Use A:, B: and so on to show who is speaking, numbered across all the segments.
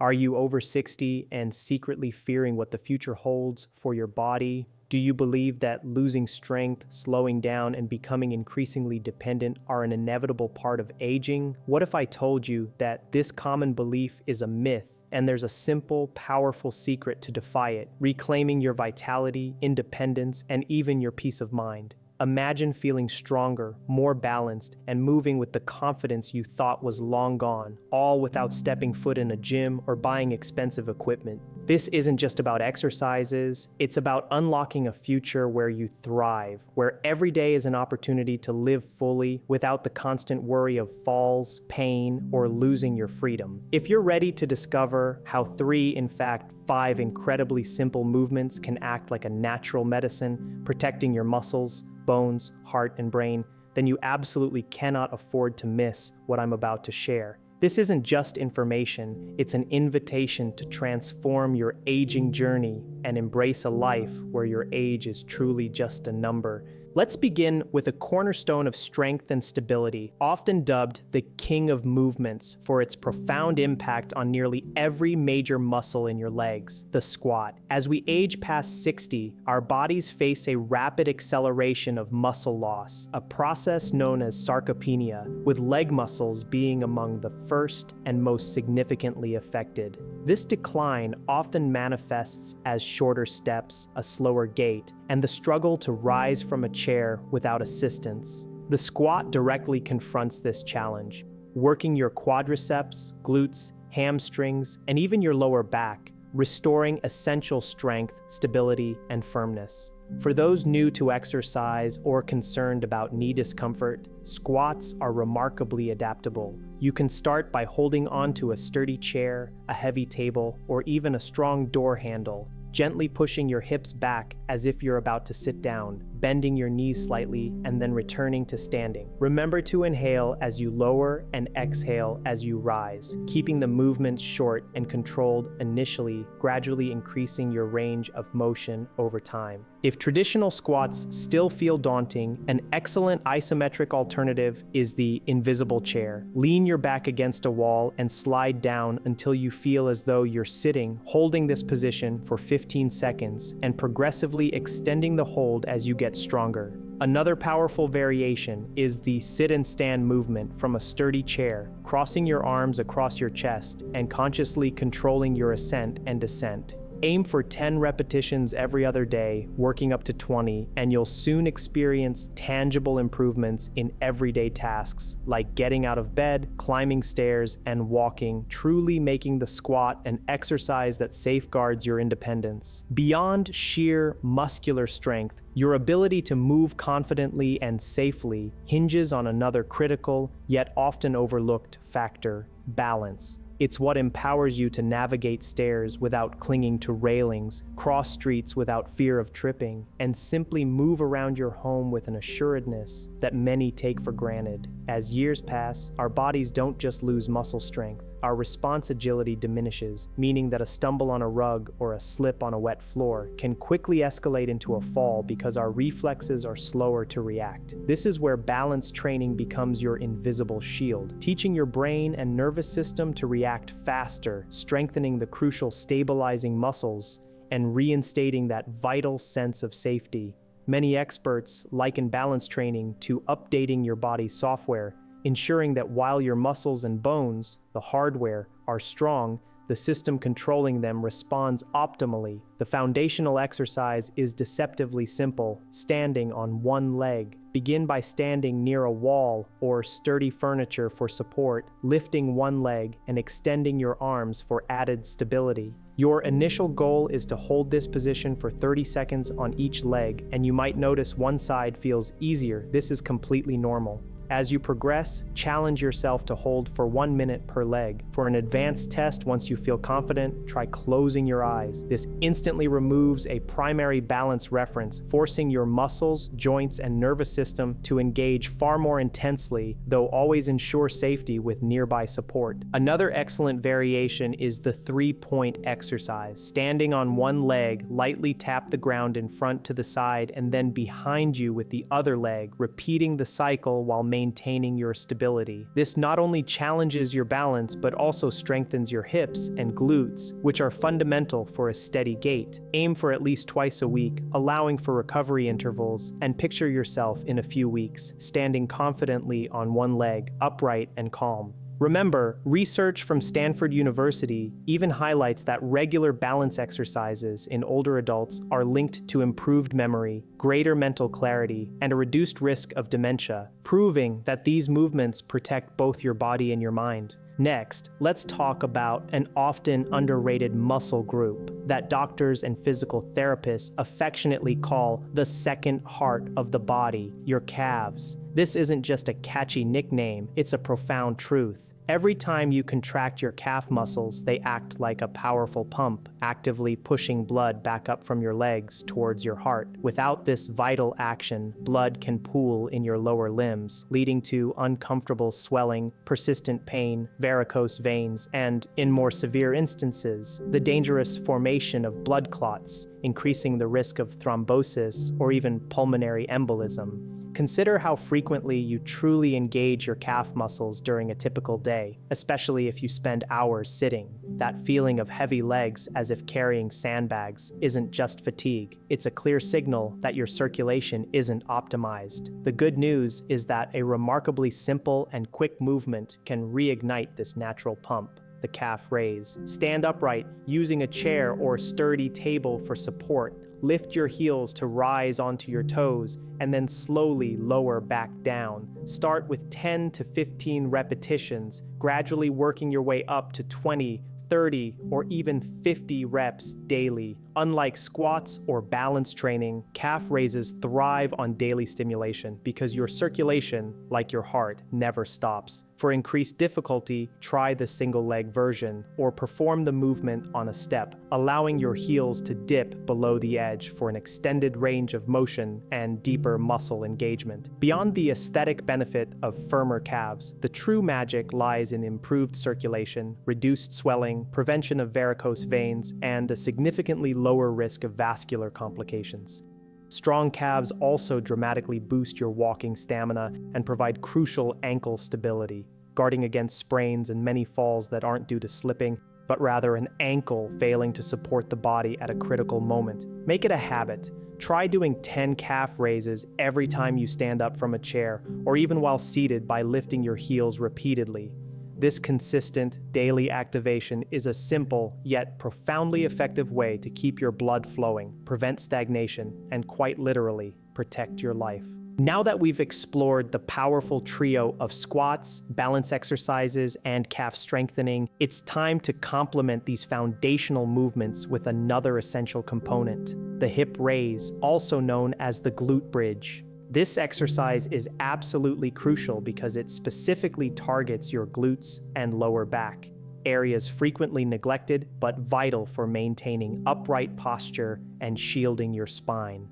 A: Are you over 60 and secretly fearing what the future holds for your body? Do you believe that losing strength, slowing down, and becoming increasingly dependent are an inevitable part of aging? What if I told you that this common belief is a myth and there's a simple, powerful secret to defy it, reclaiming your vitality, independence, and even your peace of mind? Imagine feeling stronger, more balanced, and moving with the confidence you thought was long gone, all without stepping foot in a gym or buying expensive equipment. This isn't just about exercises, it's about unlocking a future where you thrive, where every day is an opportunity to live fully without the constant worry of falls, pain, or losing your freedom. If you're ready to discover how 3, in fact 5 incredibly simple movements can act like a natural medicine, protecting your muscles, bones, heart, and brain, then you absolutely cannot afford to miss what I'm about to share. This isn't just information, it's an invitation to transform your aging journey and embrace a life where your age is truly just a number. Let's begin with a cornerstone of strength and stability, often dubbed the king of movements for its profound impact on nearly every major muscle in your legs, the squat. As we age past 60, our bodies face a rapid acceleration of muscle loss, a process known as sarcopenia, with leg muscles being among the first and most significantly affected. This decline often manifests as shorter steps, a slower gait, and the struggle to rise from a chair without assistance. The squat directly confronts this challenge, working your quadriceps, glutes, hamstrings, and even your lower back, restoring essential strength, stability, and firmness. For those new to exercise or concerned about knee discomfort, squats are remarkably adaptable. You can start by holding onto a sturdy chair, a heavy table, or even a strong door handle, gently pushing your hips back as if you're about to sit down, bending your knees slightly, and then returning to standing. Remember to inhale as you lower and exhale as you rise, keeping the movement short and controlled initially, gradually increasing your range of motion over time. If traditional squats still feel daunting, an excellent isometric alternative is the invisible chair. Lean your back against a wall and slide down until you feel as though you're sitting, holding this position for 15 seconds and progressively extending the hold as you get stronger. Another powerful variation is the sit and stand movement from a sturdy chair, crossing your arms across your chest and consciously controlling your ascent and descent. Aim for 10 repetitions every other day, working up to 20, and you'll soon experience tangible improvements in everyday tasks like getting out of bed, climbing stairs, and walking, truly making the squat an exercise that safeguards your independence. Beyond sheer muscular strength, your ability to move confidently and safely hinges on another critical, yet often overlooked factor: balance. It's what empowers you to navigate stairs without clinging to railings, cross streets without fear of tripping, and simply move around your home with an assuredness that many take for granted. As years pass, our bodies don't just lose muscle strength, our response agility diminishes, meaning that a stumble on a rug or a slip on a wet floor can quickly escalate into a fall because our reflexes are slower to react. This is where balance training becomes your invisible shield, teaching your brain and nervous system to react faster, strengthening the crucial stabilizing muscles, and reinstating that vital sense of safety. Many experts liken balance training to updating your body's software, ensuring that while your muscles and bones, the hardware, are strong, the system controlling them responds optimally. The foundational exercise is deceptively simple: standing on one leg. Begin by standing near a wall or sturdy furniture for support, lifting one leg and extending your arms for added stability. Your initial goal is to hold this position for 30 seconds on each leg, and you might notice one side feels easier. This is completely normal. As you progress, challenge yourself to hold for 1 minute per leg. For an advanced test, once you feel confident, try closing your eyes. This instantly removes a primary balance reference, forcing your muscles, joints, and nervous system to engage far more intensely, though always ensure safety with nearby support. Another excellent variation is the 3-point exercise. Standing on one leg, lightly tap the ground in front to the side and then behind you with the other leg, repeating the cycle while maintaining your stability. This not only challenges your balance, but also strengthens your hips and glutes, which are fundamental for a steady gait. Aim for at least twice a week, allowing for recovery intervals, and picture yourself in a few weeks, standing confidently on one leg, upright and calm. Remember, research from Stanford University even highlights that regular balance exercises in older adults are linked to improved memory, greater mental clarity, and a reduced risk of dementia, proving that these movements protect both your body and your mind. Next, let's talk about an often underrated muscle group that doctors and physical therapists affectionately call the second heart of the body, your calves. This isn't just a catchy nickname, it's a profound truth. Every time you contract your calf muscles, they act like a powerful pump, actively pushing blood back up from your legs towards your heart. Without this vital action, blood can pool in your lower limbs, leading to uncomfortable swelling, persistent pain, varicose veins, and, in more severe instances, the dangerous formation of blood clots, increasing the risk of thrombosis or even pulmonary embolism. Consider how frequently you truly engage your calf muscles during a typical day, especially if you spend hours sitting. That feeling of heavy legs as if carrying sandbags isn't just fatigue, it's a clear signal that your circulation isn't optimized. The good news is that a remarkably simple and quick movement can reignite this natural pump. The calf raise. Stand upright, using a chair or sturdy table for support. Lift your heels to rise onto your toes, and then slowly lower back down. Start with 10 to 15 repetitions, gradually working your way up to 20, 30, or even 50 reps daily. Unlike squats or balance training, calf raises thrive on daily stimulation because your circulation, like your heart, never stops. For increased difficulty, try the single leg version or perform the movement on a step, allowing your heels to dip below the edge for an extended range of motion and deeper muscle engagement. Beyond the aesthetic benefit of firmer calves, the true magic lies in improved circulation, reduced swelling, prevention of varicose veins, and a significantly lower risk of vascular complications. Strong calves also dramatically boost your walking stamina and provide crucial ankle stability, guarding against sprains and many falls that aren't due to slipping, but rather an ankle failing to support the body at a critical moment. Make it a habit. Try doing 10 calf raises every time you stand up from a chair, or even while seated by lifting your heels repeatedly. This consistent, daily activation is a simple, yet profoundly effective way to keep your blood flowing, prevent stagnation, and quite literally, protect your life. Now that we've explored the powerful trio of squats, balance exercises, and calf strengthening, it's time to complement these foundational movements with another essential component, the hip raise, also known as the glute bridge. This exercise is absolutely crucial because it specifically targets your glutes and lower back, areas frequently neglected but vital for maintaining upright posture and shielding your spine.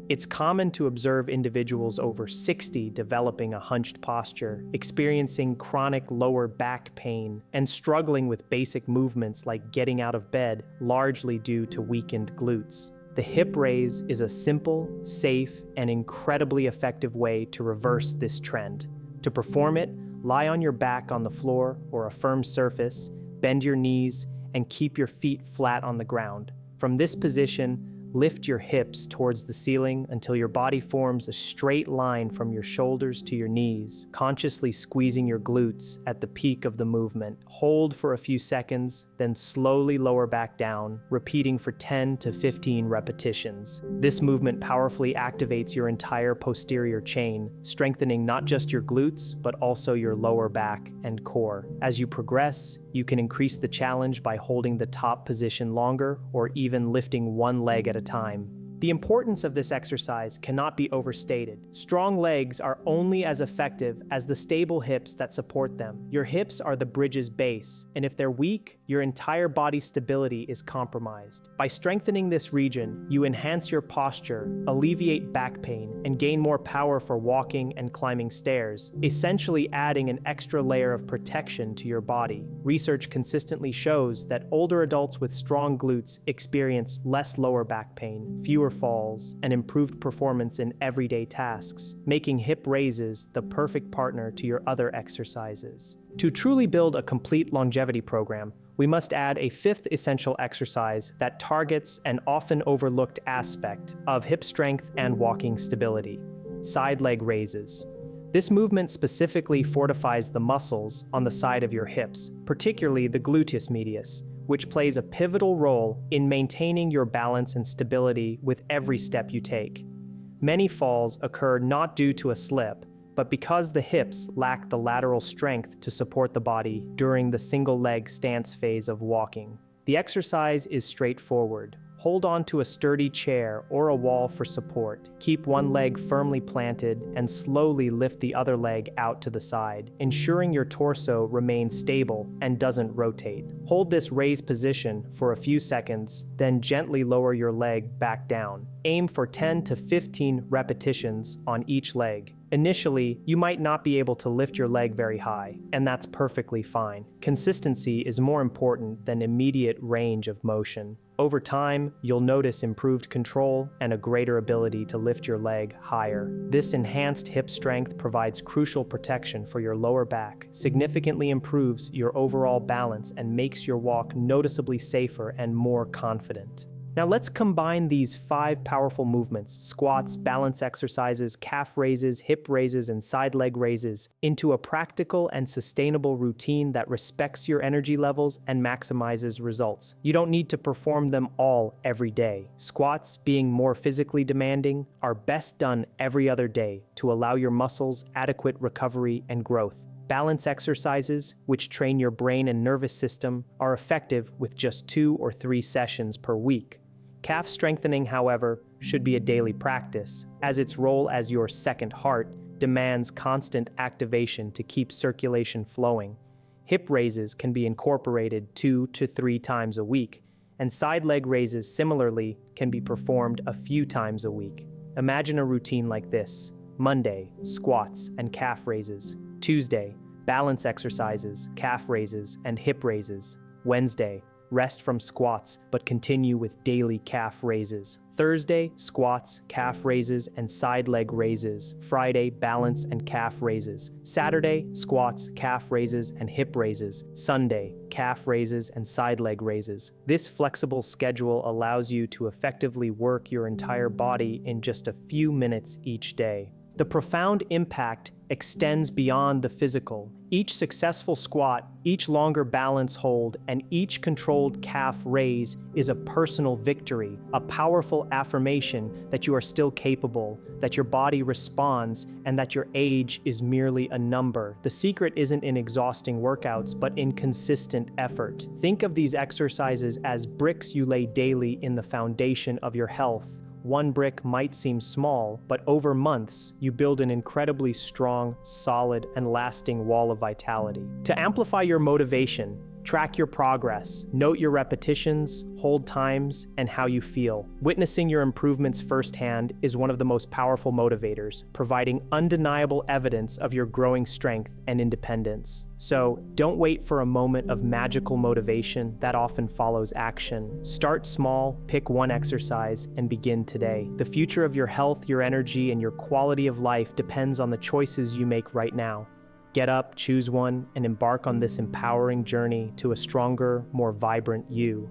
A: It's common to observe individuals over 60 developing a hunched posture, experiencing chronic lower back pain, and struggling with basic movements like getting out of bed, largely due to weakened glutes. The hip raise is a simple, safe, and incredibly effective way to reverse this trend. To perform it, lie on your back on the floor or a firm surface, bend your knees, and keep your feet flat on the ground. From this position, lift your hips towards the ceiling until your body forms a straight line from your shoulders to your knees, consciously squeezing your glutes at the peak of the movement. Hold for a few seconds, then slowly lower back down, repeating for 10 to 15 repetitions. This movement powerfully activates your entire posterior chain, strengthening not just your glutes, but also your lower back and core. As you progress, you can increase the challenge by holding the top position longer or even lifting one leg at a time. The importance of this exercise cannot be overstated. Strong legs are only as effective as the stable hips that support them. Your hips are the bridge's base, and if they're weak, your entire body's stability is compromised. By strengthening this region, you enhance your posture, alleviate back pain, and gain more power for walking and climbing stairs, essentially adding an extra layer of protection to your body. Research consistently shows that older adults with strong glutes experience less lower back pain, fewer fewer falls, and improved performance in everyday tasks, making hip raises the perfect partner to your other exercises. To truly build a complete longevity program, we must add a fifth essential exercise that targets an often overlooked aspect of hip strength and walking stability: side leg raises. This movement specifically fortifies the muscles on the side of your hips, particularly the gluteus medius, which plays a pivotal role in maintaining your balance and stability with every step you take. Many falls occur not due to a slip, but because the hips lack the lateral strength to support the body during the single leg stance phase of walking. The exercise is straightforward. Hold on to a sturdy chair or a wall for support. Keep one leg firmly planted and slowly lift the other leg out to the side, ensuring your torso remains stable and doesn't rotate. Hold this raised position for a few seconds, then gently lower your leg back down. Aim for 10 to 15 repetitions on each leg. Initially, you might not be able to lift your leg very high, and that's perfectly fine. Consistency is more important than immediate range of motion. Over time, you'll notice improved control and a greater ability to lift your leg higher. This enhanced hip strength provides crucial protection for your lower back, significantly improves your overall balance, and makes your walk noticeably safer and more confident. Now let's combine these 5 powerful movements: squats, balance exercises, calf raises, hip raises, and side leg raises into a practical and sustainable routine that respects your energy levels and maximizes results. You don't need to perform them all every day. Squats, being more physically demanding, are best done every other day to allow your muscles adequate recovery and growth. Balance exercises, which train your brain and nervous system, are effective with just 2 or 3 sessions per week. Calf strengthening, however, should be a daily practice, as its role as your second heart demands constant activation to keep circulation flowing. Hip raises can be incorporated 2 to 3 times a week, and side leg raises similarly can be performed a few times a week. Imagine a routine like this: Monday, squats and calf raises; Tuesday, balance exercises, calf raises, and hip raises; Wednesday, rest from squats, but continue with daily calf raises; Thursday, squats, calf raises, and side leg raises; Friday, balance and calf raises; Saturday, squats, calf raises, and hip raises; Sunday, calf raises and side leg raises. This flexible schedule allows you to effectively work your entire body in just a few minutes each day. The profound impact extends beyond the physical. Each successful squat, each longer balance hold, and each controlled calf raise is a personal victory, a powerful affirmation that you are still capable, that your body responds, and that your age is merely a number. The secret isn't in exhausting workouts, but in consistent effort. Think of these exercises as bricks you lay daily in the foundation of your health. One brick might seem small, but over months, you build an incredibly strong, solid, and lasting wall of vitality. To amplify your motivation, track your progress, note your repetitions, hold times, and how you feel. Witnessing your improvements firsthand is one of the most powerful motivators, providing undeniable evidence of your growing strength and independence. So, don't wait for a moment of magical motivation that often follows action. Start small, pick one exercise, and begin today. The future of your health, your energy, and your quality of life depends on the choices you make right now. Get up, choose one, and embark on this empowering journey to a stronger, more vibrant you.